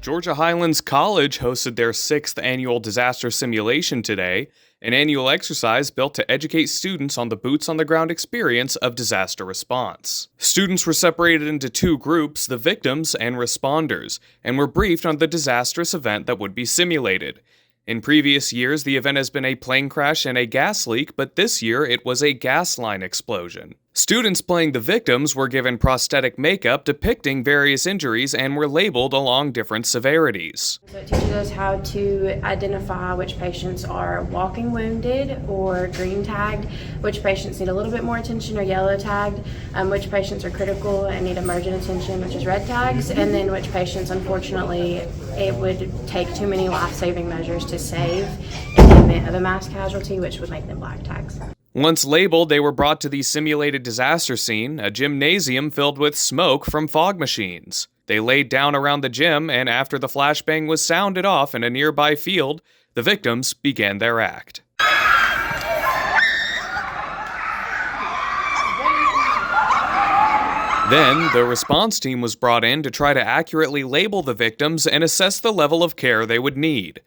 Georgia Highlands College hosted their 6th annual disaster simulation today, an annual exercise built to educate students on the boots-on-the-ground experience of disaster response. Students were separated into 2 groups, the victims and responders, and were briefed on the disastrous event that would be simulated. In previous years, the event has been a plane crash and a gas leak, but this year it was a gas line explosion. Students playing the victims were given prosthetic makeup depicting various injuries and were labeled along different severities. So it teaches us how to identify which patients are walking wounded or green tagged, which patients need a little bit more attention or yellow tagged, which patients are critical and need emergent attention, which is red tags, and then which patients, unfortunately, it would take too many life-saving measures to save in the event of a mass casualty, which would make them black tags. Once labeled, they were brought to the simulated disaster scene, a gymnasium filled with smoke from fog machines. They laid down around the gym, and after the flashbang was sounded off in a nearby field, the victims began their act. Then, the response team was brought in to try to accurately label the victims and assess the level of care they would need.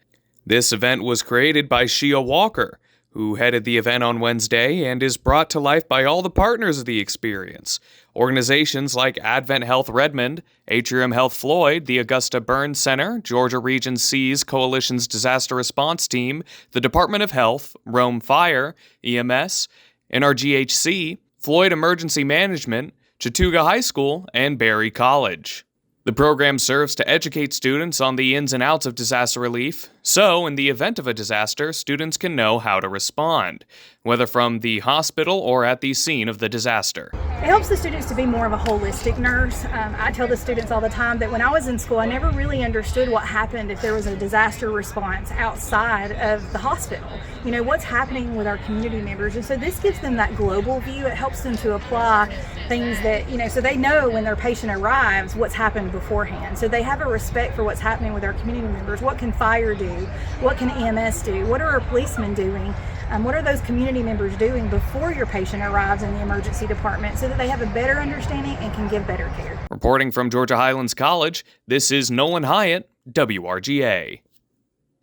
This event was created by Shia Walker, who headed the event on Wednesday and is brought to life by all the partners of the experience. Organizations like Advent Health Redmond, Atrium Health Floyd, the Augusta Burns Center, Georgia Region C's Coalition's Disaster Response Team, the Department of Health, Rome Fire, EMS, NRGHC, Floyd Emergency Management, Chattooga High School, and Berry College. The program serves to educate students on the ins and outs of disaster relief, so in the event of a disaster, students can know how to respond, whether from the hospital or at the scene of the disaster. It helps the students to be more of a holistic nurse. I tell the students all the time that when I was in school, I never really understood what happened if there was a disaster response outside of the hospital. You know, what's happening with our community members. And so this gives them that global view. It helps them to apply things that, so they know when their patient arrives what's happened beforehand. So they have a respect for what's happening with our community members. What can fire do? What can EMS do? What are our policemen doing? What are those community members doing before your patient arrives in the emergency department so that they have a better understanding and can give better care? Reporting from Georgia Highlands College, this is Nolan Hyatt, WRGA.